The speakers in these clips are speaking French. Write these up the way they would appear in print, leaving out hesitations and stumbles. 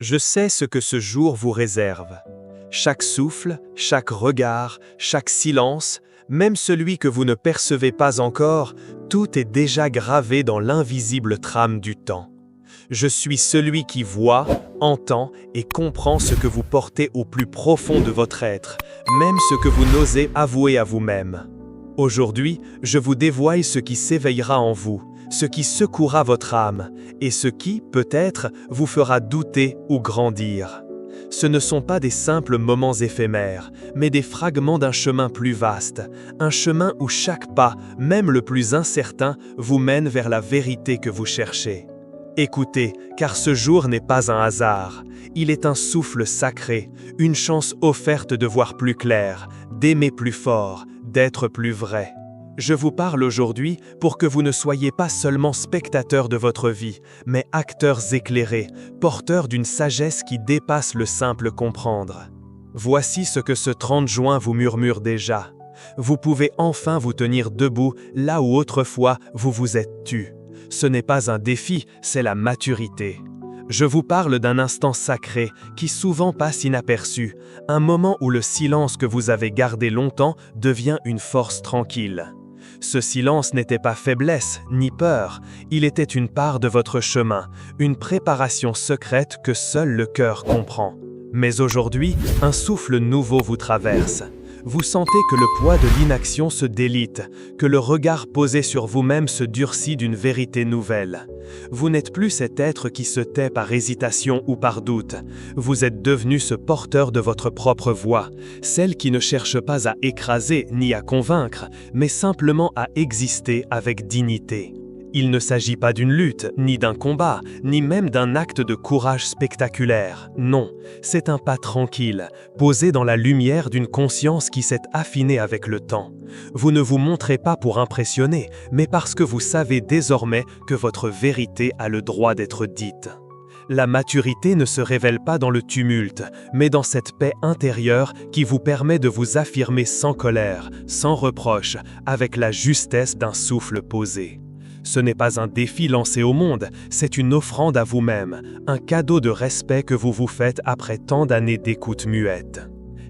Je sais ce que ce jour vous réserve. Chaque souffle, chaque regard, chaque silence, même celui que vous ne percevez pas encore, tout est déjà gravé dans l'invisible trame du temps. Je suis celui qui voit, entend et comprend ce que vous portez au plus profond de votre être, même ce que vous n'osez avouer à vous-même. Aujourd'hui, je vous dévoile ce qui s'éveillera en vous, ce qui secouera votre âme, et ce qui, peut-être, vous fera douter ou grandir. Ce ne sont pas des simples moments éphémères, mais des fragments d'un chemin plus vaste, un chemin où chaque pas, même le plus incertain, vous mène vers la vérité que vous cherchez. Écoutez, car ce jour n'est pas un hasard, il est un souffle sacré, une chance offerte de voir plus clair, d'aimer plus fort, d'être plus vrai. Je vous parle aujourd'hui pour que vous ne soyez pas seulement spectateurs de votre vie, mais acteurs éclairés, porteurs d'une sagesse qui dépasse le simple comprendre. Voici ce que ce 30 juin vous murmure déjà. Vous pouvez enfin vous tenir debout là où autrefois vous vous êtes tu. Ce n'est pas un défi, c'est la maturité. Je vous parle d'un instant sacré qui souvent passe inaperçu, un moment où le silence que vous avez gardé longtemps devient une force tranquille. Ce silence n'était pas faiblesse, ni peur, il était une part de votre chemin, une préparation secrète que seul le cœur comprend. Mais aujourd'hui, un souffle nouveau vous traverse. Vous sentez que le poids de l'inaction se délite, que le regard posé sur vous-même se durcit d'une vérité nouvelle. Vous n'êtes plus cet être qui se tait par hésitation ou par doute. Vous êtes devenu ce porteur de votre propre voix, celle qui ne cherche pas à écraser ni à convaincre, mais simplement à exister avec dignité. Il ne s'agit pas d'une lutte, ni d'un combat, ni même d'un acte de courage spectaculaire. Non, c'est un pas tranquille, posé dans la lumière d'une conscience qui s'est affinée avec le temps. Vous ne vous montrez pas pour impressionner, mais parce que vous savez désormais que votre vérité a le droit d'être dite. La maturité ne se révèle pas dans le tumulte, mais dans cette paix intérieure qui vous permet de vous affirmer sans colère, sans reproche, avec la justesse d'un souffle posé. Ce n'est pas un défi lancé au monde, c'est une offrande à vous-même, un cadeau de respect que vous vous faites après tant d'années d'écoute muette.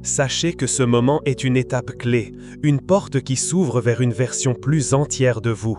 Sachez que ce moment est une étape clé, une porte qui s'ouvre vers une version plus entière de vous.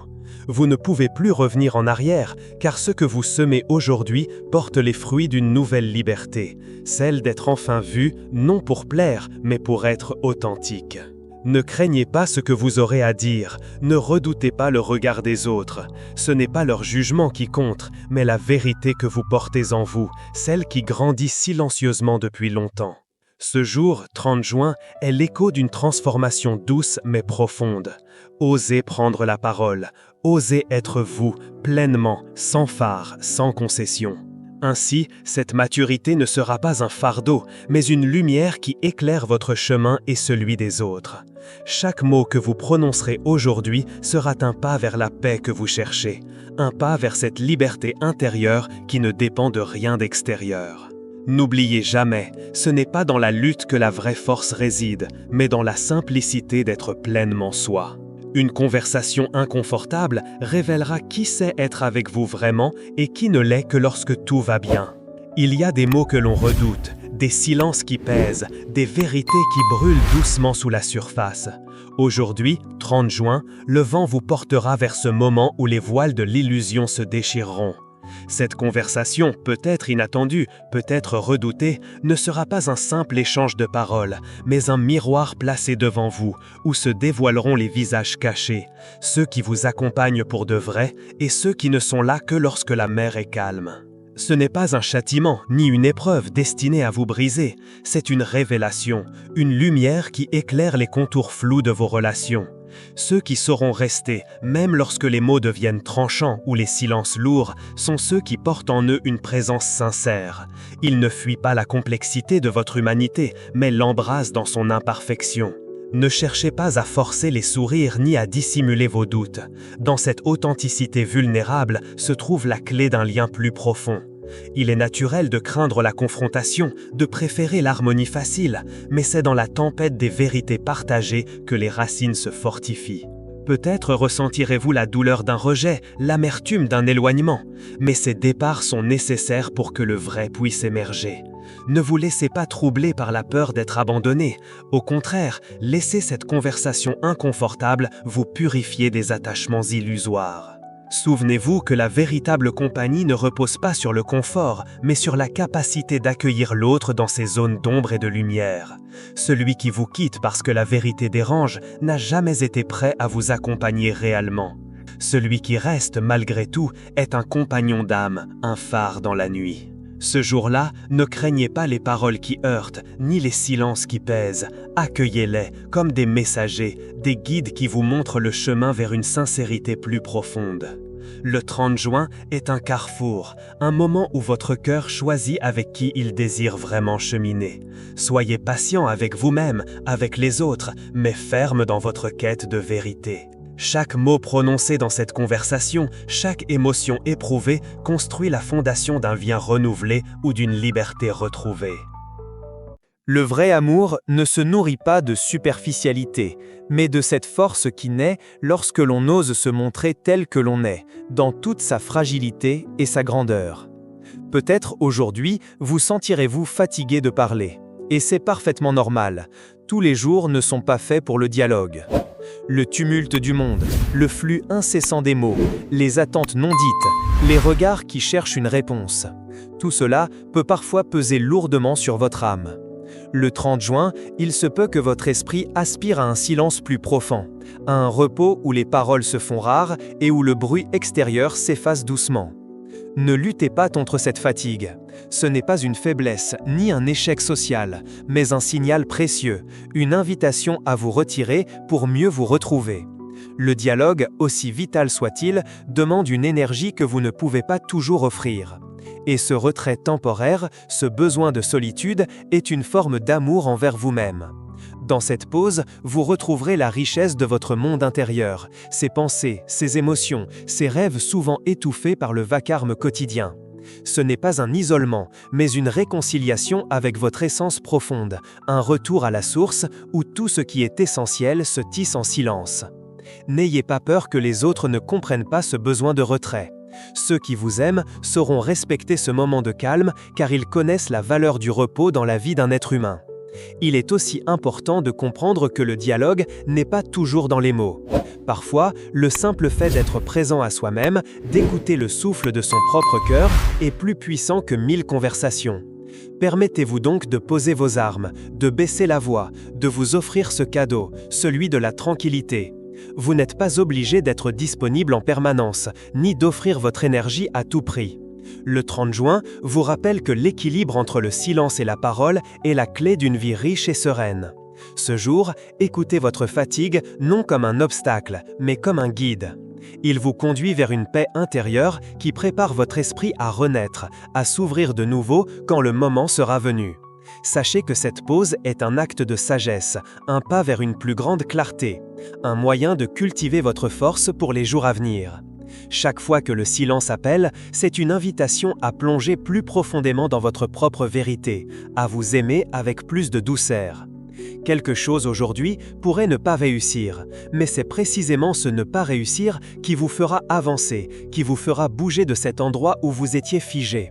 Vous ne pouvez plus revenir en arrière, car ce que vous semez aujourd'hui porte les fruits d'une nouvelle liberté, celle d'être enfin vu, non pour plaire, mais pour être authentique. Ne craignez pas ce que vous aurez à dire, ne redoutez pas le regard des autres. Ce n'est pas leur jugement qui compte, mais la vérité que vous portez en vous, celle qui grandit silencieusement depuis longtemps. Ce jour, 30 juin, est l'écho d'une transformation douce mais profonde. Osez prendre la parole, osez être vous, pleinement, sans phare, sans concession. Ainsi, cette maturité ne sera pas un fardeau, mais une lumière qui éclaire votre chemin et celui des autres. Chaque mot que vous prononcerez aujourd'hui sera un pas vers la paix que vous cherchez, un pas vers cette liberté intérieure qui ne dépend de rien d'extérieur. N'oubliez jamais, ce n'est pas dans la lutte que la vraie force réside, mais dans la simplicité d'être pleinement soi. Une conversation inconfortable révélera qui sait être avec vous vraiment et qui ne l'est que lorsque tout va bien. Il y a des mots que l'on redoute, des silences qui pèsent, des vérités qui brûlent doucement sous la surface. Aujourd'hui, 30 juin, le vent vous portera vers ce moment où les voiles de l'illusion se déchireront. Cette conversation, peut-être inattendue, peut-être redoutée, ne sera pas un simple échange de paroles, mais un miroir placé devant vous, où se dévoileront les visages cachés, ceux qui vous accompagnent pour de vrai et ceux qui ne sont là que lorsque la mer est calme. Ce n'est pas un châtiment, ni une épreuve destinée à vous briser, c'est une révélation, une lumière qui éclaire les contours flous de vos relations. Ceux qui sauront rester, même lorsque les mots deviennent tranchants ou les silences lourds, sont ceux qui portent en eux une présence sincère. Ils ne fuient pas la complexité de votre humanité, mais l'embrassent dans son imperfection. Ne cherchez pas à forcer les sourires ni à dissimuler vos doutes. Dans cette authenticité vulnérable se trouve la clé d'un lien plus profond. Il est naturel de craindre la confrontation, de préférer l'harmonie facile, mais c'est dans la tempête des vérités partagées que les racines se fortifient. Peut-être ressentirez-vous la douleur d'un rejet, l'amertume d'un éloignement, mais ces départs sont nécessaires pour que le vrai puisse émerger. Ne vous laissez pas troubler par la peur d'être abandonné. Au contraire, laissez cette conversation inconfortable vous purifier des attachements illusoires. Souvenez-vous que la véritable compagnie ne repose pas sur le confort, mais sur la capacité d'accueillir l'autre dans ses zones d'ombre et de lumière. Celui qui vous quitte parce que la vérité dérange n'a jamais été prêt à vous accompagner réellement. Celui qui reste malgré tout est un compagnon d'âme, un phare dans la nuit. Ce jour-là, ne craignez pas les paroles qui heurtent, ni les silences qui pèsent. Accueillez-les comme des messagers, des guides qui vous montrent le chemin vers une sincérité plus profonde. Le 30 juin est un carrefour, un moment où votre cœur choisit avec qui il désire vraiment cheminer. Soyez patient avec vous-même, avec les autres, mais ferme dans votre quête de vérité. Chaque mot prononcé dans cette conversation, chaque émotion éprouvée construit la fondation d'un bien renouvelé ou d'une liberté retrouvée. Le vrai amour ne se nourrit pas de superficialité, mais de cette force qui naît lorsque l'on ose se montrer tel que l'on est, dans toute sa fragilité et sa grandeur. Peut-être aujourd'hui, vous sentirez-vous fatigué de parler. Et c'est parfaitement normal. Tous les jours ne sont pas faits pour le dialogue. Le tumulte du monde, le flux incessant des mots, les attentes non dites, les regards qui cherchent une réponse. Tout cela peut parfois peser lourdement sur votre âme. Le 30 juin, il se peut que votre esprit aspire à un silence plus profond, à un repos où les paroles se font rares et où le bruit extérieur s'efface doucement. Ne luttez pas contre cette fatigue. Ce n'est pas une faiblesse ni un échec social, mais un signal précieux, une invitation à vous retirer pour mieux vous retrouver. Le dialogue, aussi vital soit-il, demande une énergie que vous ne pouvez pas toujours offrir. Et ce retrait temporaire, ce besoin de solitude, est une forme d'amour envers vous-même. Dans cette pause, vous retrouverez la richesse de votre monde intérieur, ses pensées, ses émotions, ses rêves souvent étouffés par le vacarme quotidien. Ce n'est pas un isolement, mais une réconciliation avec votre essence profonde, un retour à la source où tout ce qui est essentiel se tisse en silence. N'ayez pas peur que les autres ne comprennent pas ce besoin de retrait. Ceux qui vous aiment sauront respecter ce moment de calme car ils connaissent la valeur du repos dans la vie d'un être humain. Il est aussi important de comprendre que le dialogue n'est pas toujours dans les mots. Parfois, le simple fait d'être présent à soi-même, d'écouter le souffle de son propre cœur, est plus puissant que 1000 conversations. Permettez-vous donc de poser vos armes, de baisser la voix, de vous offrir ce cadeau, celui de la tranquillité. Vous n'êtes pas obligé d'être disponible en permanence, ni d'offrir votre énergie à tout prix. Le 30 juin vous rappelle que l'équilibre entre le silence et la parole est la clé d'une vie riche et sereine. Ce jour, écoutez votre fatigue non comme un obstacle, mais comme un guide. Il vous conduit vers une paix intérieure qui prépare votre esprit à renaître, à s'ouvrir de nouveau quand le moment sera venu. Sachez que cette pause est un acte de sagesse, un pas vers une plus grande clarté, un moyen de cultiver votre force pour les jours à venir. Chaque fois que le silence appelle, c'est une invitation à plonger plus profondément dans votre propre vérité, à vous aimer avec plus de douceur. Quelque chose aujourd'hui pourrait ne pas réussir, mais c'est précisément ce ne pas réussir qui vous fera avancer, qui vous fera bouger de cet endroit où vous étiez figé.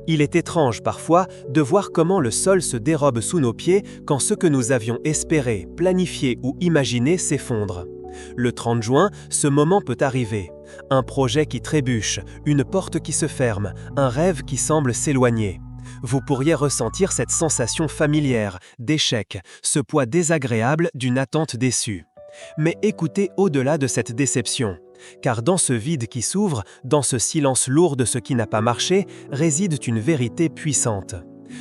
Il est étrange parfois de voir comment le sol se dérobe sous nos pieds quand ce que nous avions espéré, planifié ou imaginé s'effondre. Le 30 juin, ce moment peut arriver. Un projet qui trébuche, une porte qui se ferme, un rêve qui semble s'éloigner. Vous pourriez ressentir cette sensation familière, d'échec, ce poids désagréable d'une attente déçue. Mais écoutez au-delà de cette déception. Car dans ce vide qui s'ouvre, dans ce silence lourd de ce qui n'a pas marché, réside une vérité puissante.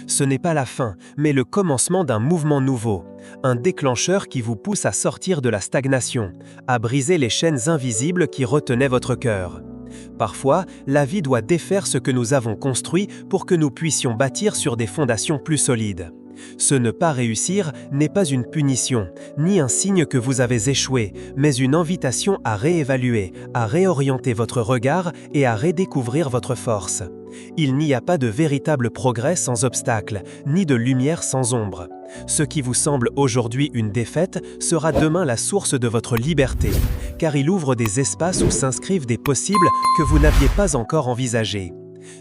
Ce n'est pas la fin, mais le commencement d'un mouvement nouveau, un déclencheur qui vous pousse à sortir de la stagnation, à briser les chaînes invisibles qui retenaient votre cœur. Parfois, la vie doit défaire ce que nous avons construit pour que nous puissions bâtir sur des fondations plus solides. Ce ne pas réussir n'est pas une punition, ni un signe que vous avez échoué, mais une invitation à réévaluer, à réorienter votre regard et à redécouvrir votre force. Il n'y a pas de véritable progrès sans obstacle, ni de lumière sans ombre. Ce qui vous semble aujourd'hui une défaite sera demain la source de votre liberté, car il ouvre des espaces où s'inscrivent des possibles que vous n'aviez pas encore envisagés.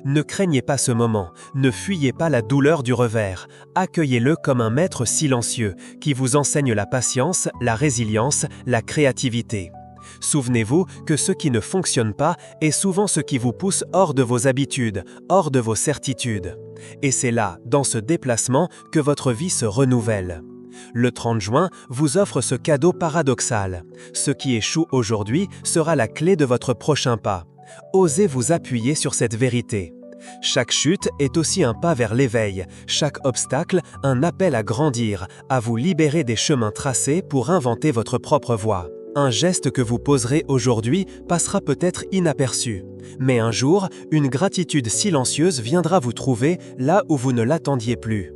Ne craignez pas ce moment, ne fuyez pas la douleur du revers, accueillez-le comme un maître silencieux qui vous enseigne la patience, la résilience, la créativité. Souvenez-vous que ce qui ne fonctionne pas est souvent ce qui vous pousse hors de vos habitudes, hors de vos certitudes. Et c'est là, dans ce déplacement, que votre vie se renouvelle. Le 30 juin vous offre ce cadeau paradoxal. Ce qui échoue aujourd'hui sera la clé de votre prochain pas. Osez vous appuyer sur cette vérité. Chaque chute est aussi un pas vers l'éveil, chaque obstacle un appel à grandir, à vous libérer des chemins tracés pour inventer votre propre voie. Un geste que vous poserez aujourd'hui passera peut-être inaperçu, mais un jour, une gratitude silencieuse viendra vous trouver là où vous ne l'attendiez plus.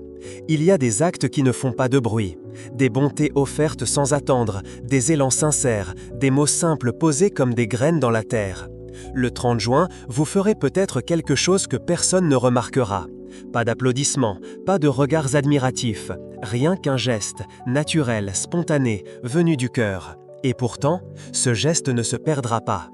Il y a des actes qui ne font pas de bruit, des bontés offertes sans attendre, des élans sincères, des mots simples posés comme des graines dans la terre. Le 30 juin, vous ferez peut-être quelque chose que personne ne remarquera. Pas d'applaudissements, pas de regards admiratifs, rien qu'un geste, naturel, spontané, venu du cœur. Et pourtant, ce geste ne se perdra pas,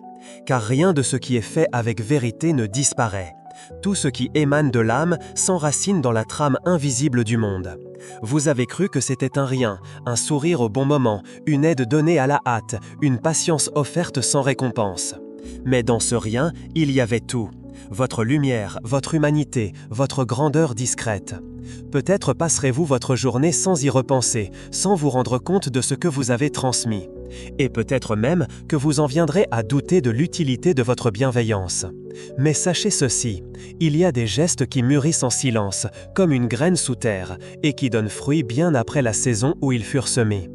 car rien de ce qui est fait avec vérité ne disparaît. Tout ce qui émane de l'âme s'enracine dans la trame invisible du monde. Vous avez cru que c'était un rien, un sourire au bon moment, une aide donnée à la hâte, une patience offerte sans récompense. Mais dans ce rien, il y avait tout. Votre lumière, votre humanité, votre grandeur discrète. Peut-être passerez-vous votre journée sans y repenser, sans vous rendre compte de ce que vous avez transmis. Et peut-être même que vous en viendrez à douter de l'utilité de votre bienveillance. Mais sachez ceci, il y a des gestes qui mûrissent en silence, comme une graine sous terre, et qui donnent fruit bien après la saison où ils furent semés.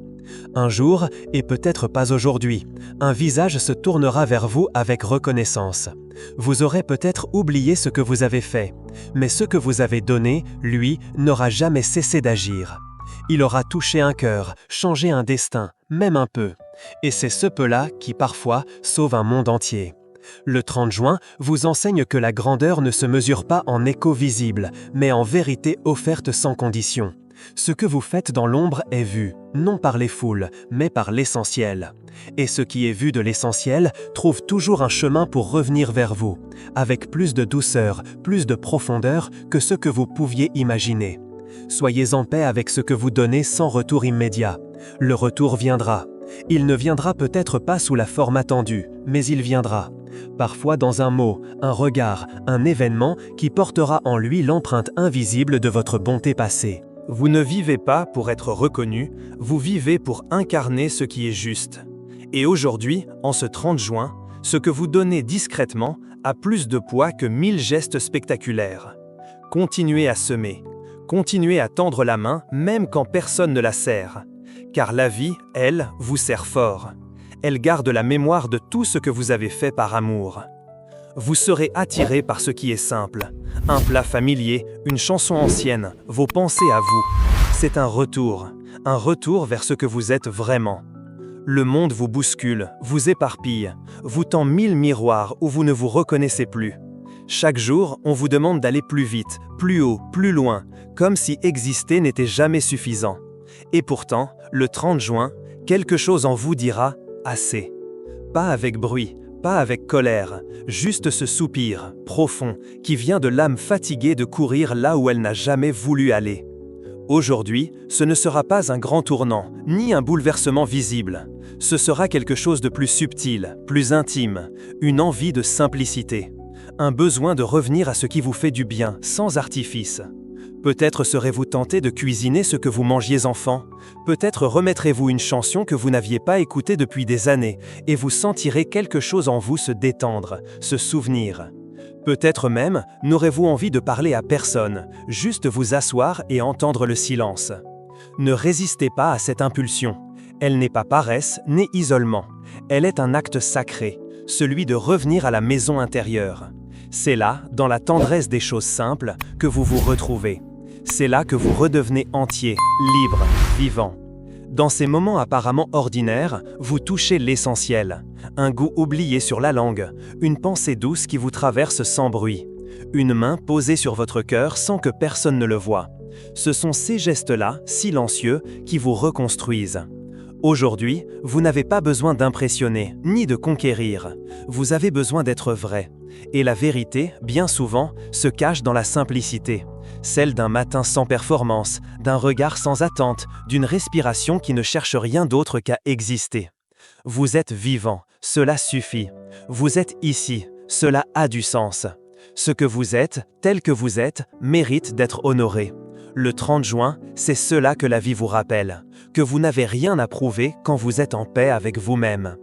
Un jour, et peut-être pas aujourd'hui, un visage se tournera vers vous avec reconnaissance. Vous aurez peut-être oublié ce que vous avez fait, mais ce que vous avez donné, lui, n'aura jamais cessé d'agir. Il aura touché un cœur, changé un destin, même un peu. Et c'est ce peu-là qui, parfois, sauve un monde entier. Le 30 juin vous enseigne que la grandeur ne se mesure pas en écho visible, mais en vérité offerte sans condition. Ce que vous faites dans l'ombre est vu, non par les foules, mais par l'essentiel. Et ce qui est vu de l'essentiel trouve toujours un chemin pour revenir vers vous, avec plus de douceur, plus de profondeur que ce que vous pouviez imaginer. Soyez en paix avec ce que vous donnez sans retour immédiat. Le retour viendra. Il ne viendra peut-être pas sous la forme attendue, mais il viendra. Parfois dans un mot, un regard, un événement qui portera en lui l'empreinte invisible de votre bonté passée. Vous ne vivez pas pour être reconnu, vous vivez pour incarner ce qui est juste. Et aujourd'hui, en ce 30 juin, ce que vous donnez discrètement a plus de poids que 1000 gestes spectaculaires. Continuez à semer, continuez à tendre la main même quand personne ne la serre. Car la vie, elle, vous sert fort. Elle garde la mémoire de tout ce que vous avez fait par amour. Vous serez attiré par ce qui est simple. Un plat familier, une chanson ancienne, vos pensées à vous. C'est un retour vers ce que vous êtes vraiment. Le monde vous bouscule, vous éparpille, vous tend 1000 miroirs où vous ne vous reconnaissez plus. Chaque jour, on vous demande d'aller plus vite, plus haut, plus loin, comme si exister n'était jamais suffisant. Et pourtant, le 30 juin, quelque chose en vous dira « assez ». Pas avec bruit, pas avec colère, juste ce soupir, profond, qui vient de l'âme fatiguée de courir là où elle n'a jamais voulu aller. Aujourd'hui, ce ne sera pas un grand tournant, ni un bouleversement visible. Ce sera quelque chose de plus subtil, plus intime, une envie de simplicité. Un besoin de revenir à ce qui vous fait du bien, sans artifice. Peut-être serez-vous tenté de cuisiner ce que vous mangiez enfant. Peut-être remettrez-vous une chanson que vous n'aviez pas écoutée depuis des années, et vous sentirez quelque chose en vous se détendre, se souvenir. Peut-être même n'aurez-vous envie de parler à personne, juste vous asseoir et entendre le silence. Ne résistez pas à cette impulsion. Elle n'est pas paresse, ni isolement. Elle est un acte sacré, celui de revenir à la maison intérieure. C'est là, dans la tendresse des choses simples, que vous vous retrouvez. C'est là que vous redevenez entier, libre, vivant. Dans ces moments apparemment ordinaires, vous touchez l'essentiel. Un goût oublié sur la langue, une pensée douce qui vous traverse sans bruit. Une main posée sur votre cœur sans que personne ne le voie. Ce sont ces gestes-là, silencieux, qui vous reconstruisent. Aujourd'hui, vous n'avez pas besoin d'impressionner, ni de conquérir. Vous avez besoin d'être vrai. Et la vérité, bien souvent, se cache dans la simplicité. Celle d'un matin sans performance, d'un regard sans attente, d'une respiration qui ne cherche rien d'autre qu'à exister. Vous êtes vivant, cela suffit. Vous êtes ici, cela a du sens. Ce que vous êtes, tel que vous êtes, mérite d'être honoré. Le 30 juin, c'est cela que la vie vous rappelle, que vous n'avez rien à prouver quand vous êtes en paix avec vous-même.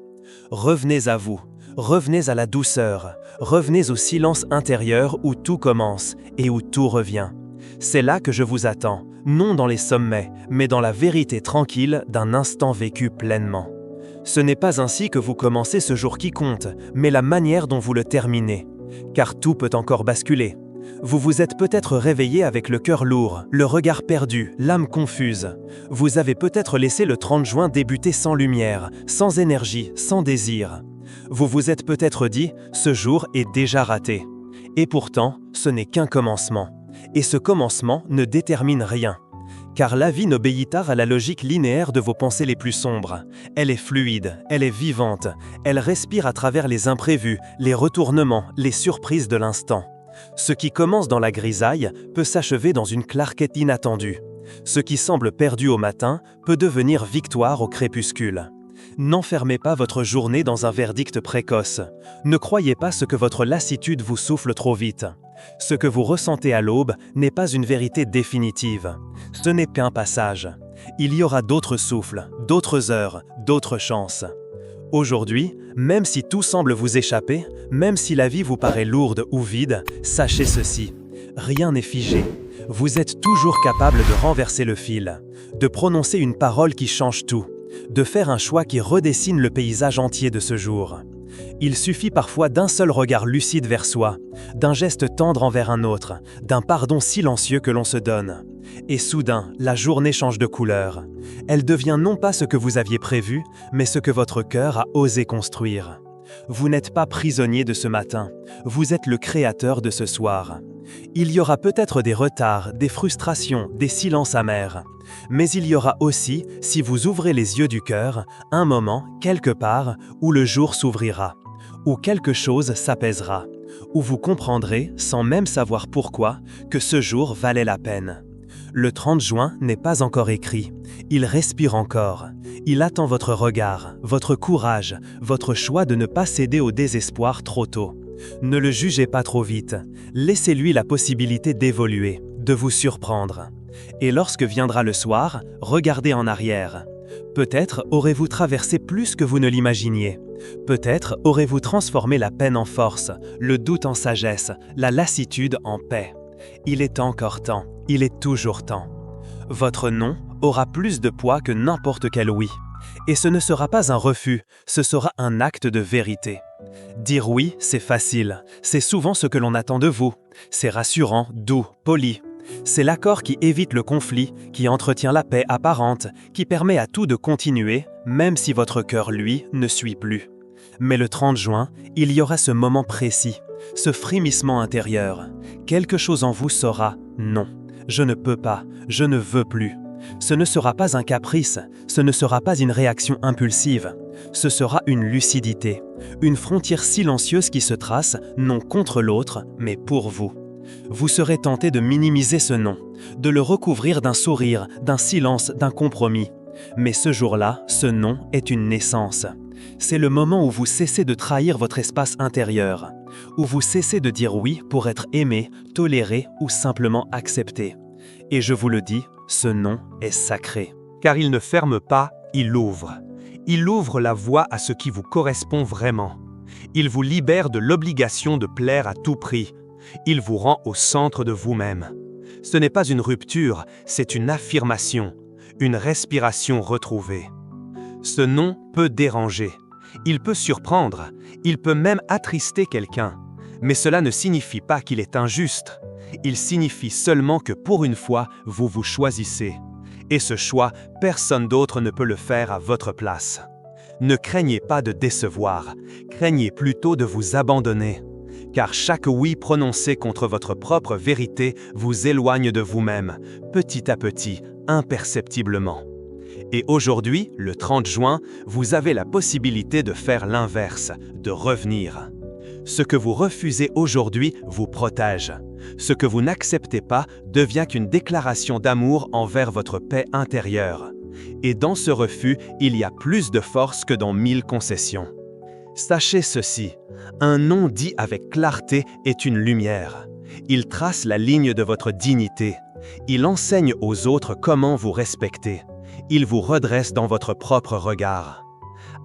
Revenez à vous, revenez à la douceur, revenez au silence intérieur où tout commence et où tout revient. C'est là que je vous attends, non dans les sommets, mais dans la vérité tranquille d'un instant vécu pleinement. Ce n'est pas ainsi que vous commencez ce jour qui compte, mais la manière dont vous le terminez. Car tout peut encore basculer. Vous vous êtes peut-être réveillé avec le cœur lourd, le regard perdu, l'âme confuse. Vous avez peut-être laissé le 30 juin débuter sans lumière, sans énergie, sans désir. Vous vous êtes peut-être dit « ce jour est déjà raté ». Et pourtant, ce n'est qu'un commencement. Et ce commencement ne détermine rien. Car la vie n'obéit pas à la logique linéaire de vos pensées les plus sombres. Elle est fluide, elle est vivante, elle respire à travers les imprévus, les retournements, les surprises de l'instant. Ce qui commence dans la grisaille peut s'achever dans une clarté inattendue. Ce qui semble perdu au matin peut devenir victoire au crépuscule. N'enfermez pas votre journée dans un verdict précoce. Ne croyez pas ce que votre lassitude vous souffle trop vite. Ce que vous ressentez à l'aube n'est pas une vérité définitive. Ce n'est qu'un passage. Il y aura d'autres souffles, d'autres heures, d'autres chances. Aujourd'hui, même si tout semble vous échapper, même si la vie vous paraît lourde ou vide, sachez ceci. Rien n'est figé. Vous êtes toujours capable de renverser le fil, de prononcer une parole qui change tout, de faire un choix qui redessine le paysage entier de ce jour. Il suffit parfois d'un seul regard lucide vers soi, d'un geste tendre envers un autre, d'un pardon silencieux que l'on se donne. Et soudain, la journée change de couleur. Elle devient non pas ce que vous aviez prévu, mais ce que votre cœur a osé construire. Vous n'êtes pas prisonnier de ce matin, vous êtes le créateur de ce soir. Il y aura peut-être des retards, des frustrations, des silences amers. Mais il y aura aussi, si vous ouvrez les yeux du cœur, un moment, quelque part, où le jour s'ouvrira, où quelque chose s'apaisera, où vous comprendrez, sans même savoir pourquoi, que ce jour valait la peine. Le 30 juin n'est pas encore écrit, il respire encore. Il attend votre regard, votre courage, votre choix de ne pas céder au désespoir trop tôt. Ne le jugez pas trop vite, laissez-lui la possibilité d'évoluer, de vous surprendre. Et lorsque viendra le soir, regardez en arrière. Peut-être aurez-vous traversé plus que vous ne l'imaginiez. Peut-être aurez-vous transformé la peine en force, le doute en sagesse, la lassitude en paix. Il est encore temps, il est toujours temps. Votre non aura plus de poids que n'importe quel oui. Et ce ne sera pas un refus, ce sera un acte de vérité. Dire oui, c'est facile, c'est souvent ce que l'on attend de vous. C'est rassurant, doux, poli. C'est l'accord qui évite le conflit, qui entretient la paix apparente, qui permet à tout de continuer, même si votre cœur, lui, ne suit plus. Mais le 30 juin, il y aura ce moment précis, ce frémissement intérieur. Quelque chose en vous saura « non, je ne peux pas, je ne veux plus ». Ce ne sera pas un caprice, ce ne sera pas une réaction impulsive. Ce sera une lucidité, une frontière silencieuse qui se trace, non contre l'autre, mais pour vous. Vous serez tenté de minimiser ce non, de le recouvrir d'un sourire, d'un silence, d'un compromis. Mais ce jour-là, ce non est une naissance. C'est le moment où vous cessez de trahir votre espace intérieur, où vous cessez de dire oui pour être aimé, toléré ou simplement accepté. Et je vous le dis, ce non est sacré. Car il ne ferme pas, il ouvre. Il ouvre la voie à ce qui vous correspond vraiment. Il vous libère de l'obligation de plaire à tout prix. Il vous rend au centre de vous-même. Ce n'est pas une rupture, c'est une affirmation, une respiration retrouvée. Ce non peut déranger, il peut surprendre, il peut même attrister quelqu'un. Mais cela ne signifie pas qu'il est injuste. Il signifie seulement que pour une fois, vous vous choisissez. Et ce choix, personne d'autre ne peut le faire à votre place. Ne craignez pas de décevoir, craignez plutôt de vous abandonner. car chaque oui prononcé contre votre propre vérité vous éloigne de vous-même, petit à petit, imperceptiblement. Et aujourd'hui, le 30 juin, vous avez la possibilité de faire l'inverse, de revenir. Ce que vous refusez aujourd'hui vous protège. Ce que vous n'acceptez pas devient qu'une déclaration d'amour envers votre paix intérieure. Et dans ce refus, il y a plus de force que dans 1000 concessions. Sachez ceci, un non dit avec clarté est une lumière. Il trace la ligne de votre dignité. Il enseigne aux autres comment vous respecter. Il vous redresse dans votre propre regard.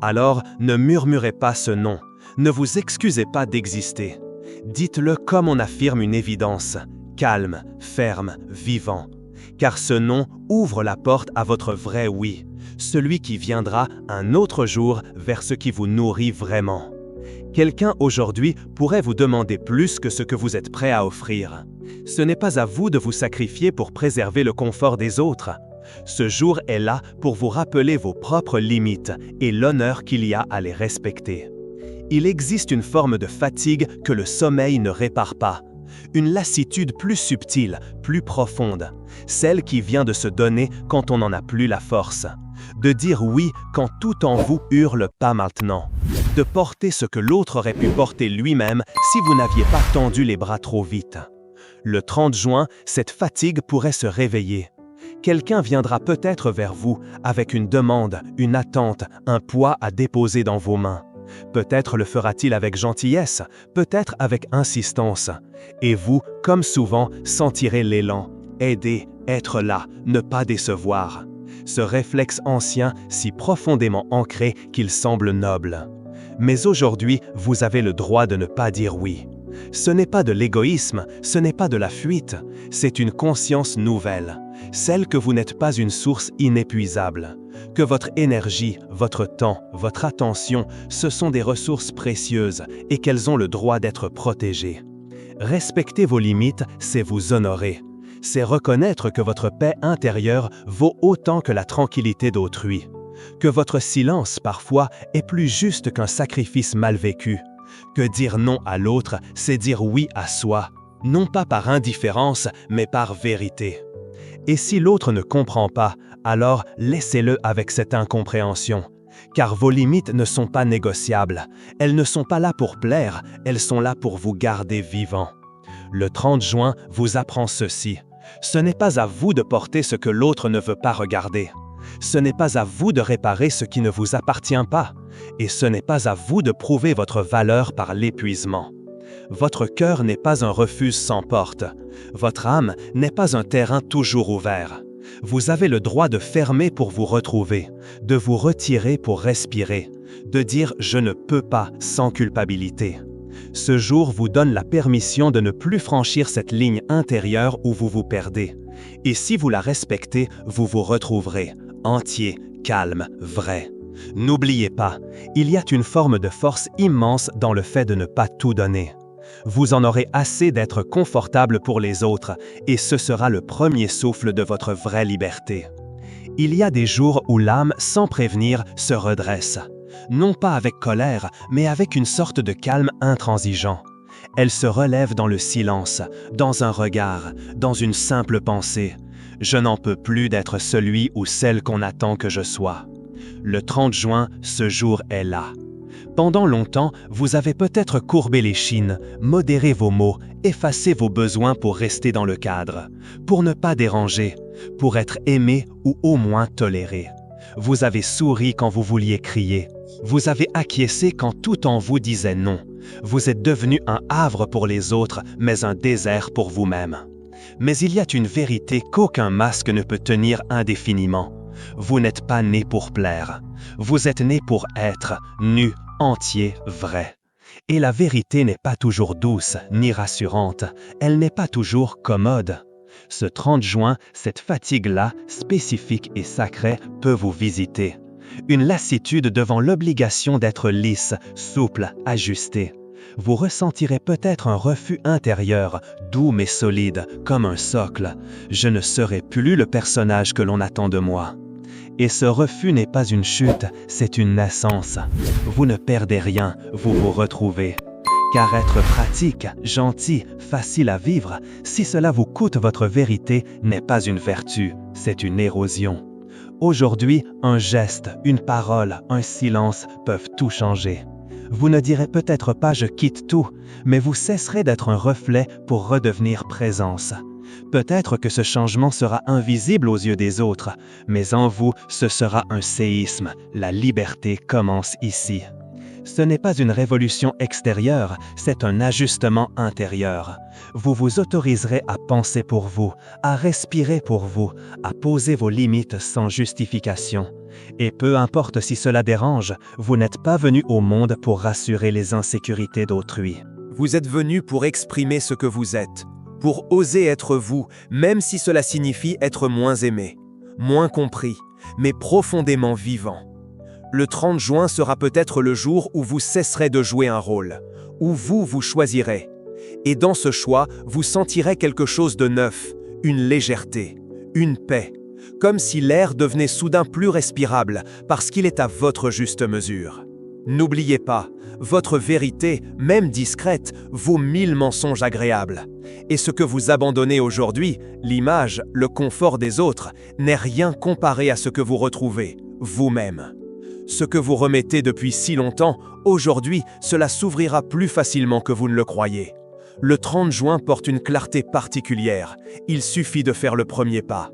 Alors, ne murmurez pas ce non. Ne vous excusez pas d'exister. Dites-le comme on affirme une évidence, calme, ferme, vivant. Car ce non ouvre la porte à votre vrai oui, celui qui viendra un autre jour vers ce qui vous nourrit vraiment. Quelqu'un aujourd'hui pourrait vous demander plus que ce que vous êtes prêt à offrir. Ce n'est pas à vous de vous sacrifier pour préserver le confort des autres. Ce jour est là pour vous rappeler vos propres limites et l'honneur qu'il y a à les respecter. Il existe une forme de fatigue que le sommeil ne répare pas. Une lassitude plus subtile, plus profonde. Celle qui vient de se donner quand on n'en a plus la force. De dire oui quand tout en vous hurle « pas maintenant ». De porter ce que l'autre aurait pu porter lui-même si vous n'aviez pas tendu les bras trop vite. Le 30 juin, cette fatigue pourrait se réveiller. Quelqu'un viendra peut-être vers vous avec une demande, une attente, un poids à déposer dans vos mains. Peut-être le fera-t-il avec gentillesse, peut-être avec insistance. Et vous, comme souvent, sentirez l'élan, aider, être là, ne pas décevoir. Ce réflexe ancien, si profondément ancré qu'il semble noble. Mais aujourd'hui, vous avez le droit de ne pas dire oui. Ce n'est pas de l'égoïsme, ce n'est pas de la fuite, c'est une conscience nouvelle, celle que vous n'êtes pas une source inépuisable, que votre énergie, votre temps, votre attention, ce sont des ressources précieuses et qu'elles ont le droit d'être protégées. Respecter vos limites, c'est vous honorer. C'est reconnaître que votre paix intérieure vaut autant que la tranquillité d'autrui, que votre silence, parfois, est plus juste qu'un sacrifice mal vécu, que dire non à l'autre, c'est dire oui à soi, non pas par indifférence, mais par vérité. Et si l'autre ne comprend pas, alors laissez-le avec cette incompréhension, car vos limites ne sont pas négociables, elles ne sont pas là pour plaire, elles sont là pour vous garder vivant. Le 30 juin vous apprend ceci, ce n'est pas à vous de porter ce que l'autre ne veut pas regarder. Ce n'est pas à vous de réparer ce qui ne vous appartient pas, et ce n'est pas à vous de prouver votre valeur par l'épuisement. Votre cœur n'est pas un refuge sans porte. Votre âme n'est pas un terrain toujours ouvert. Vous avez le droit de fermer pour vous retrouver, de vous retirer pour respirer, de dire « je ne peux pas » sans culpabilité. Ce jour vous donne la permission de ne plus franchir cette ligne intérieure où vous vous perdez. Et si vous la respectez, vous vous retrouverez, entier, calme, vrai. N'oubliez pas, il y a une forme de force immense dans le fait de ne pas tout donner. Vous en aurez assez d'être confortable pour les autres, et ce sera le premier souffle de votre vraie liberté. Il y a des jours où l'âme, sans prévenir, se redresse. Non pas avec colère, mais avec une sorte de calme intransigeant. Elle se relève dans le silence, dans un regard, dans une simple pensée. Je n'en peux plus d'être celui ou celle qu'on attend que je sois. Le 30 juin, ce jour est là. Pendant longtemps, vous avez peut-être courbé les chines, modéré vos mots, effacé vos besoins pour rester dans le cadre, pour ne pas déranger, pour être aimé ou au moins toléré. Vous avez souri quand vous vouliez crier. Vous avez acquiescé quand tout en vous disait non. Vous êtes devenu un havre pour les autres, mais un désert pour vous-même. Mais il y a une vérité qu'aucun masque ne peut tenir indéfiniment. Vous n'êtes pas né pour plaire. Vous êtes né pour être, nu, entier, vrai. Et la vérité n'est pas toujours douce ni rassurante. Elle n'est pas toujours commode. Ce 30 juin, cette fatigue-là, spécifique et sacrée, peut vous visiter. Une lassitude devant l'obligation d'être lisse, souple, ajusté. Vous ressentirez peut-être un refus intérieur, doux mais solide, comme un socle. Je ne serai plus le personnage que l'on attend de moi. Et ce refus n'est pas une chute, c'est une naissance. Vous ne perdez rien, vous vous retrouvez. Car être pratique, gentil, facile à vivre, si cela vous coûte votre vérité, n'est pas une vertu, c'est une érosion. Aujourd'hui, un geste, une parole, un silence peuvent tout changer. Vous ne direz peut-être pas « je quitte tout », mais vous cesserez d'être un reflet pour redevenir présence. Peut-être que ce changement sera invisible aux yeux des autres, mais en vous, ce sera un séisme. La liberté commence ici. Ce n'est pas une révolution extérieure, c'est un ajustement intérieur. Vous vous autoriserez à penser pour vous, à respirer pour vous, à poser vos limites sans justification. Et peu importe si cela dérange, vous n'êtes pas venu au monde pour rassurer les insécurités d'autrui. Vous êtes venu pour exprimer ce que vous êtes, pour oser être vous, même si cela signifie être moins aimé, moins compris, mais profondément vivant. Le 30 juin sera peut-être le jour où vous cesserez de jouer un rôle, où vous choisirez. Et dans ce choix, vous sentirez quelque chose de neuf, une légèreté, une paix, comme si l'air devenait soudain plus respirable parce qu'il est à votre juste mesure. N'oubliez pas, votre vérité, même discrète, vaut 1000 mensonges agréables. Et ce que vous abandonnez aujourd'hui, l'image, le confort des autres, n'est rien comparé à ce que vous retrouvez, vous-même. Ce que vous remettez depuis si longtemps, aujourd'hui, cela s'ouvrira plus facilement que vous ne le croyez. Le 30 juin porte une clarté particulière. Il suffit de faire le premier pas.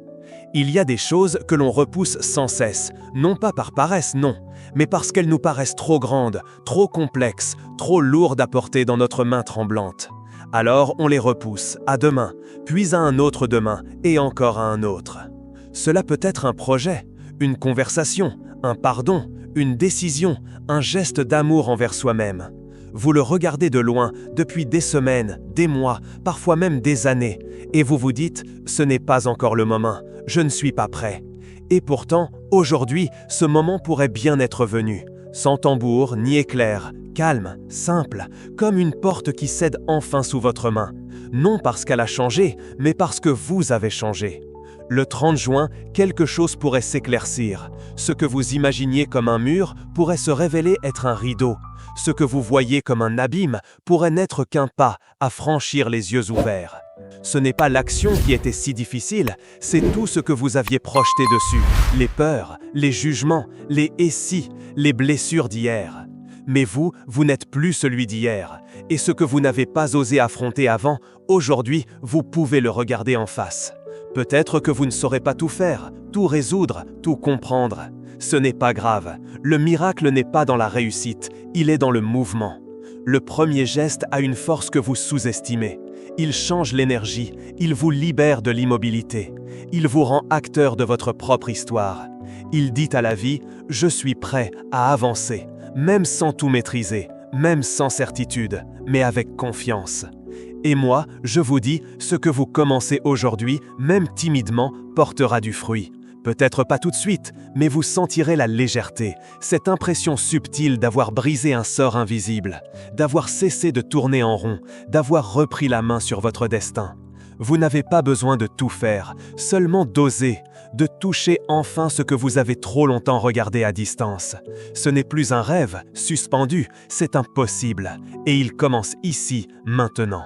Il y a des choses que l'on repousse sans cesse, non pas par paresse, non, mais parce qu'elles nous paraissent trop grandes, trop complexes, trop lourdes à porter dans notre main tremblante. Alors on les repousse, à demain, puis à un autre demain, et encore à un autre. Cela peut être un projet, une conversation, un pardon, une décision, un geste d'amour envers soi-même. Vous le regardez de loin, depuis des semaines, des mois, parfois même des années, et vous vous dites « ce n'est pas encore le moment, je ne suis pas prêt ». Et pourtant, aujourd'hui, ce moment pourrait bien être venu, sans tambour ni éclair, calme, simple, comme une porte qui cède enfin sous votre main. Non parce qu'elle a changé, mais parce que vous avez changé. Le 30 juin, quelque chose pourrait s'éclaircir. Ce que vous imaginiez comme un mur pourrait se révéler être un rideau. Ce que vous voyez comme un abîme pourrait n'être qu'un pas à franchir les yeux ouverts. Ce n'est pas l'action qui était si difficile, c'est tout ce que vous aviez projeté dessus. Les peurs, les jugements, les « et si », les blessures d'hier. Mais vous n'êtes plus celui d'hier. Et ce que vous n'avez pas osé affronter avant, aujourd'hui, vous pouvez le regarder en face. Peut-être que vous ne saurez pas tout faire, tout résoudre, tout comprendre. Ce n'est pas grave. Le miracle n'est pas dans la réussite, il est dans le mouvement. Le premier geste a une force que vous sous-estimez. Il change l'énergie, il vous libère de l'immobilité. Il vous rend acteur de votre propre histoire. Il dit à la vie « Je suis prêt à avancer, même sans tout maîtriser, même sans certitude, mais avec confiance. » Et moi, je vous dis, ce que vous commencez aujourd'hui, même timidement, portera du fruit. Peut-être pas tout de suite, mais vous sentirez la légèreté, cette impression subtile d'avoir brisé un sort invisible, d'avoir cessé de tourner en rond, d'avoir repris la main sur votre destin. Vous n'avez pas besoin de tout faire, seulement d'oser, de toucher enfin ce que vous avez trop longtemps regardé à distance. Ce n'est plus un rêve, suspendu, c'est un possible, et il commence ici, maintenant.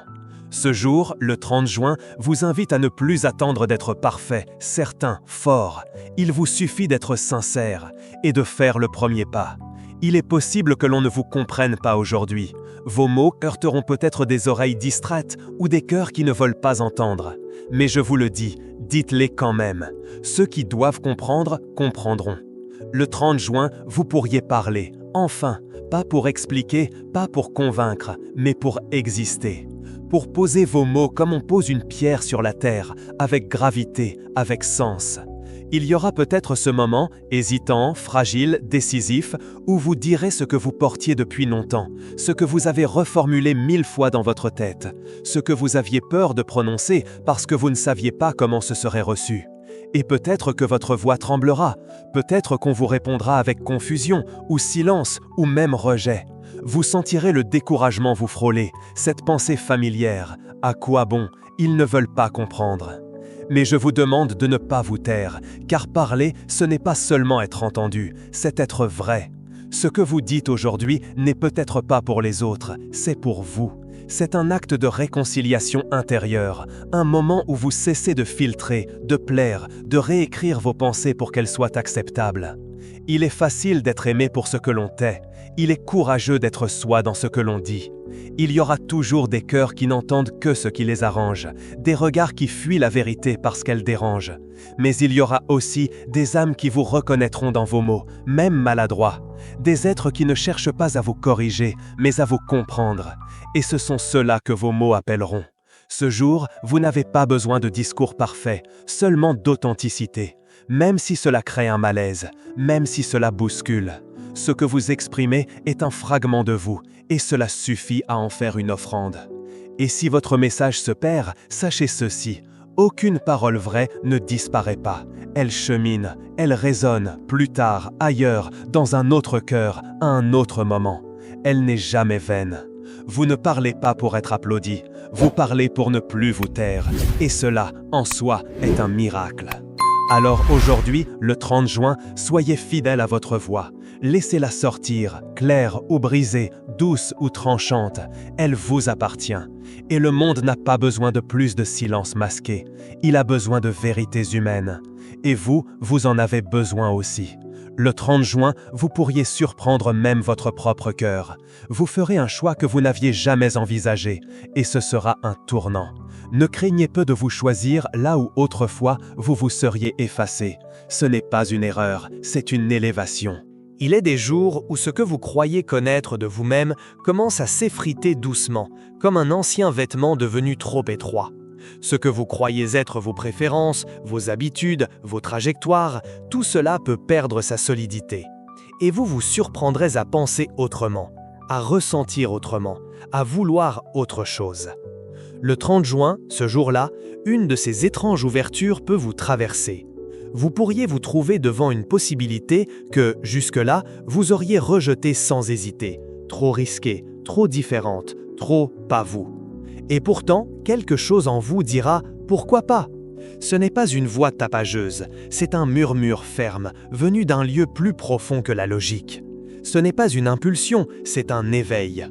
Ce jour, le 30 juin, vous invite à ne plus attendre d'être parfait, certain, fort. Il vous suffit d'être sincère et de faire le premier pas. Il est possible que l'on ne vous comprenne pas aujourd'hui. Vos mots heurteront peut-être des oreilles distraites ou des cœurs qui ne veulent pas entendre. Mais je vous le dis, dites-les quand même. Ceux qui doivent comprendre, comprendront. Le 30 juin, vous pourriez parler, enfin, pas pour expliquer, pas pour convaincre, mais pour exister. Pour poser vos mots comme on pose une pierre sur la terre, avec gravité, avec sens. Il y aura peut-être ce moment, hésitant, fragile, décisif, où vous direz ce que vous portiez depuis longtemps, ce que vous avez reformulé 1000 fois dans votre tête, ce que vous aviez peur de prononcer parce que vous ne saviez pas comment ce serait reçu. Et peut-être que votre voix tremblera, peut-être qu'on vous répondra avec confusion, ou silence, ou même rejet. Vous sentirez le découragement vous frôler, cette pensée familière. À quoi bon? Ils ne veulent pas comprendre. Mais je vous demande de ne pas vous taire, car parler, ce n'est pas seulement être entendu, c'est être vrai. Ce que vous dites aujourd'hui n'est peut-être pas pour les autres, c'est pour vous. C'est un acte de réconciliation intérieure, un moment où vous cessez de filtrer, de plaire, de réécrire vos pensées pour qu'elles soient acceptables. Il est facile d'être aimé pour ce que l'on tait. Il est courageux d'être soi dans ce que l'on dit. Il y aura toujours des cœurs qui n'entendent que ce qui les arrange, des regards qui fuient la vérité parce qu'elle dérange. Mais il y aura aussi des âmes qui vous reconnaîtront dans vos mots, même maladroits. Des êtres qui ne cherchent pas à vous corriger, mais à vous comprendre. Et ce sont ceux-là que vos mots appelleront. Ce jour, vous n'avez pas besoin de discours parfaits, seulement d'authenticité. Même si cela crée un malaise, même si cela bouscule. Ce que vous exprimez est un fragment de vous, et cela suffit à en faire une offrande. Et si votre message se perd, sachez ceci, aucune parole vraie ne disparaît pas. Elle chemine, elle résonne, plus tard, ailleurs, dans un autre cœur, à un autre moment. Elle n'est jamais vaine. Vous ne parlez pas pour être applaudi, vous parlez pour ne plus vous taire, et cela, en soi, est un miracle. Alors aujourd'hui, le 30 juin, soyez fidèle à votre voix. Laissez-la sortir, claire ou brisée, douce ou tranchante. Elle vous appartient. Et le monde n'a pas besoin de plus de silence masqué. Il a besoin de vérités humaines. Et vous, vous en avez besoin aussi. Le 30 juin, vous pourriez surprendre même votre propre cœur. Vous ferez un choix que vous n'aviez jamais envisagé, et ce sera un tournant. Ne craignez peu de vous choisir là où autrefois vous vous seriez effacé. Ce n'est pas une erreur, c'est une élévation. Il est des jours où ce que vous croyez connaître de vous-même commence à s'effriter doucement, comme un ancien vêtement devenu trop étroit. Ce que vous croyez être vos préférences, vos habitudes, vos trajectoires, tout cela peut perdre sa solidité. Et vous vous surprendrez à penser autrement, à ressentir autrement, à vouloir autre chose. Le 30 juin, ce jour-là, une de ces étranges ouvertures peut vous traverser. Vous pourriez vous trouver devant une possibilité que, jusque-là, vous auriez rejetée sans hésiter. Trop risquée, trop différente, trop pas vous. Et pourtant, quelque chose en vous dira « pourquoi pas ?» Ce n'est pas une voix tapageuse, c'est un murmure ferme, venu d'un lieu plus profond que la logique. Ce n'est pas une impulsion, c'est un éveil.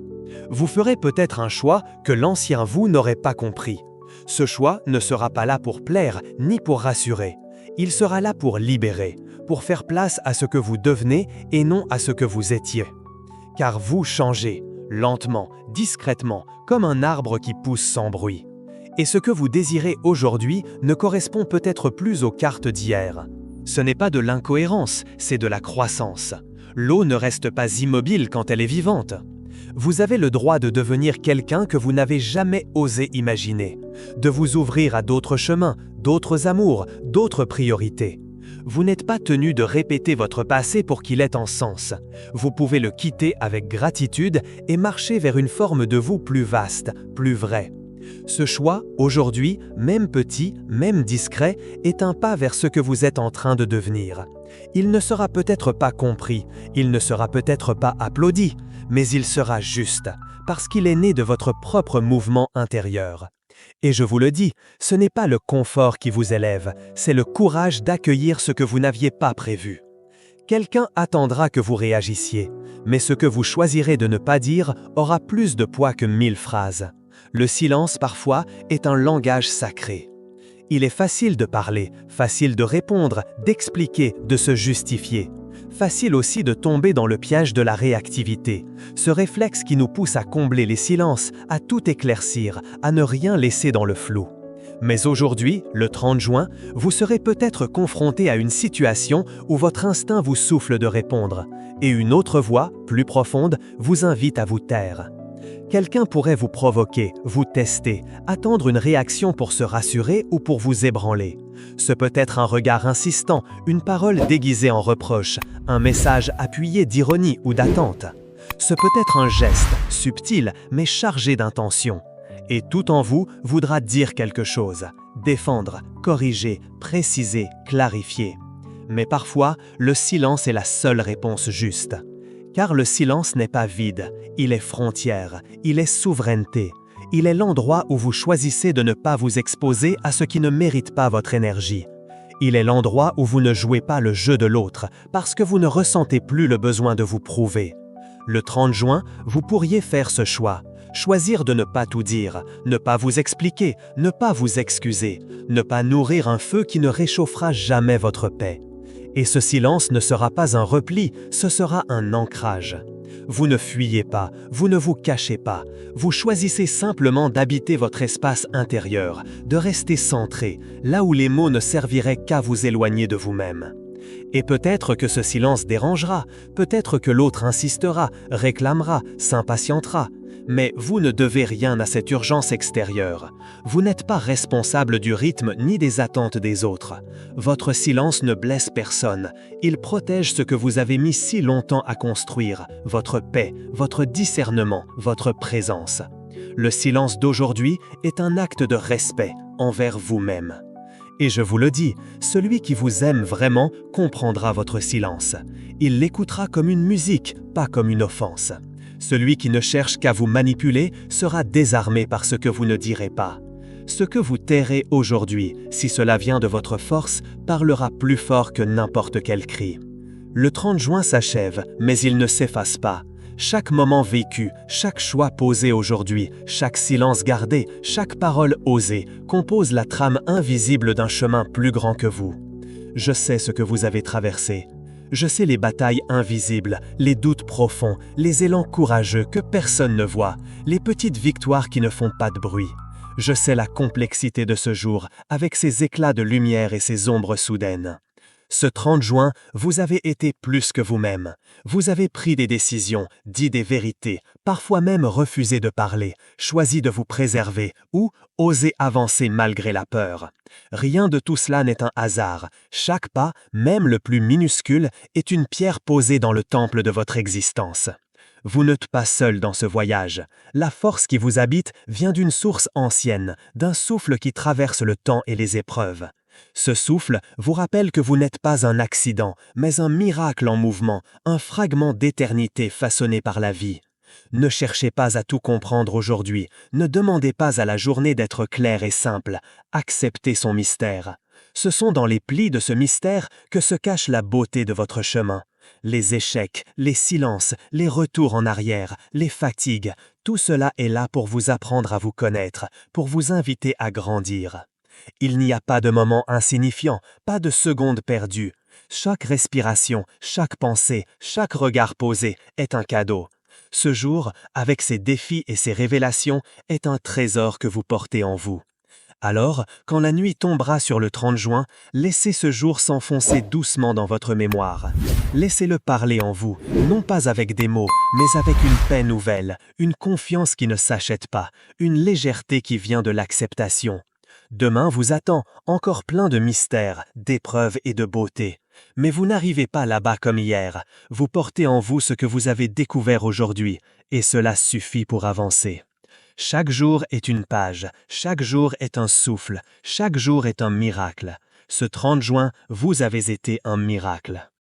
Vous ferez peut-être un choix que l'ancien vous n'aurait pas compris. Ce choix ne sera pas là pour plaire, ni pour rassurer. Il sera là pour libérer, pour faire place à ce que vous devenez et non à ce que vous étiez. Car vous changez, lentement, discrètement, comme un arbre qui pousse sans bruit. Et ce que vous désirez aujourd'hui ne correspond peut-être plus aux cartes d'hier. Ce n'est pas de l'incohérence, c'est de la croissance. L'eau ne reste pas immobile quand elle est vivante. Vous avez le droit de devenir quelqu'un que vous n'avez jamais osé imaginer, de vous ouvrir à d'autres chemins, d'autres amours, d'autres priorités. Vous n'êtes pas tenu de répéter votre passé pour qu'il ait un sens. Vous pouvez le quitter avec gratitude et marcher vers une forme de vous plus vaste, plus vraie. Ce choix, aujourd'hui, même petit, même discret, est un pas vers ce que vous êtes en train de devenir. Il ne sera peut-être pas compris, il ne sera peut-être pas applaudi, mais il sera juste, parce qu'il est né de votre propre mouvement intérieur. Et je vous le dis, ce n'est pas le confort qui vous élève, c'est le courage d'accueillir ce que vous n'aviez pas prévu. Quelqu'un attendra que vous réagissiez, mais ce que vous choisirez de ne pas dire aura plus de poids que 1000 phrases. Le silence, parfois, est un langage sacré. Il est facile de parler, facile de répondre, d'expliquer, de se justifier. Facile aussi de tomber dans le piège de la réactivité, ce réflexe qui nous pousse à combler les silences, à tout éclaircir, à ne rien laisser dans le flou. Mais aujourd'hui, le 30 juin, vous serez peut-être confronté à une situation où votre instinct vous souffle de répondre, et une autre voix, plus profonde, vous invite à vous taire. Quelqu'un pourrait vous provoquer, vous tester, attendre une réaction pour se rassurer ou pour vous ébranler. Ce peut être un regard insistant, une parole déguisée en reproche, un message appuyé d'ironie ou d'attente. Ce peut être un geste, subtil mais chargé d'intention. Et tout en vous voudra dire quelque chose, défendre, corriger, préciser, clarifier. Mais parfois, le silence est la seule réponse juste. Car le silence n'est pas vide, il est frontière, il est souveraineté. Il est l'endroit où vous choisissez de ne pas vous exposer à ce qui ne mérite pas votre énergie. Il est l'endroit où vous ne jouez pas le jeu de l'autre, parce que vous ne ressentez plus le besoin de vous prouver. Le 30 juin, vous pourriez faire ce choix. Choisir de ne pas tout dire, ne pas vous expliquer, ne pas vous excuser, ne pas nourrir un feu qui ne réchauffera jamais votre paix. Et ce silence ne sera pas un repli, ce sera un ancrage. Vous ne fuyez pas, vous ne vous cachez pas, vous choisissez simplement d'habiter votre espace intérieur, de rester centré, là où les mots ne serviraient qu'à vous éloigner de vous-même. Et peut-être que ce silence dérangera, peut-être que l'autre insistera, réclamera, s'impatientera. Mais vous ne devez rien à cette urgence extérieure. Vous n'êtes pas responsable du rythme ni des attentes des autres. Votre silence ne blesse personne. Il protège ce que vous avez mis si longtemps à construire, votre paix, votre discernement, votre présence. Le silence d'aujourd'hui est un acte de respect envers vous-même. Et je vous le dis, celui qui vous aime vraiment comprendra votre silence. Il l'écoutera comme une musique, pas comme une offense. Celui qui ne cherche qu'à vous manipuler sera désarmé par ce que vous ne direz pas. Ce que vous tairez aujourd'hui, si cela vient de votre force, parlera plus fort que n'importe quel cri. Le 30 juin s'achève, mais il ne s'efface pas. Chaque moment vécu, chaque choix posé aujourd'hui, chaque silence gardé, chaque parole osée, compose la trame invisible d'un chemin plus grand que vous. Je sais ce que vous avez traversé. Je sais les batailles invisibles, les doutes profonds, les élans courageux que personne ne voit, les petites victoires qui ne font pas de bruit. Je sais la complexité de ce jour, avec ses éclats de lumière et ses ombres soudaines. Ce 30 juin, vous avez été plus que vous-même. Vous avez pris des décisions, dit des vérités, parfois même refusé de parler, choisi de vous préserver ou osé avancer malgré la peur. Rien de tout cela n'est un hasard. Chaque pas, même le plus minuscule, est une pierre posée dans le temple de votre existence. Vous n'êtes pas seul dans ce voyage. La force qui vous habite vient d'une source ancienne, d'un souffle qui traverse le temps et les épreuves. Ce souffle vous rappelle que vous n'êtes pas un accident, mais un miracle en mouvement, un fragment d'éternité façonné par la vie. Ne cherchez pas à tout comprendre aujourd'hui, ne demandez pas à la journée d'être claire et simple, acceptez son mystère. Ce sont dans les plis de ce mystère que se cache la beauté de votre chemin. Les échecs, les silences, les retours en arrière, les fatigues, tout cela est là pour vous apprendre à vous connaître, pour vous inviter à grandir. Il n'y a pas de moment insignifiant, pas de seconde perdue. Chaque respiration, chaque pensée, chaque regard posé est un cadeau. Ce jour, avec ses défis et ses révélations, est un trésor que vous portez en vous. Alors, quand la nuit tombera sur le 30 juin, laissez ce jour s'enfoncer doucement dans votre mémoire. Laissez-le parler en vous, non pas avec des mots, mais avec une paix nouvelle, une confiance qui ne s'achète pas, une légèreté qui vient de l'acceptation. Demain vous attend, encore plein de mystères, d'épreuves et de beauté. Mais vous n'arrivez pas là-bas comme hier. Vous portez en vous ce que vous avez découvert aujourd'hui, et cela suffit pour avancer. Chaque jour est une page, chaque jour est un souffle, chaque jour est un miracle. Ce 30 juin, vous avez été un miracle.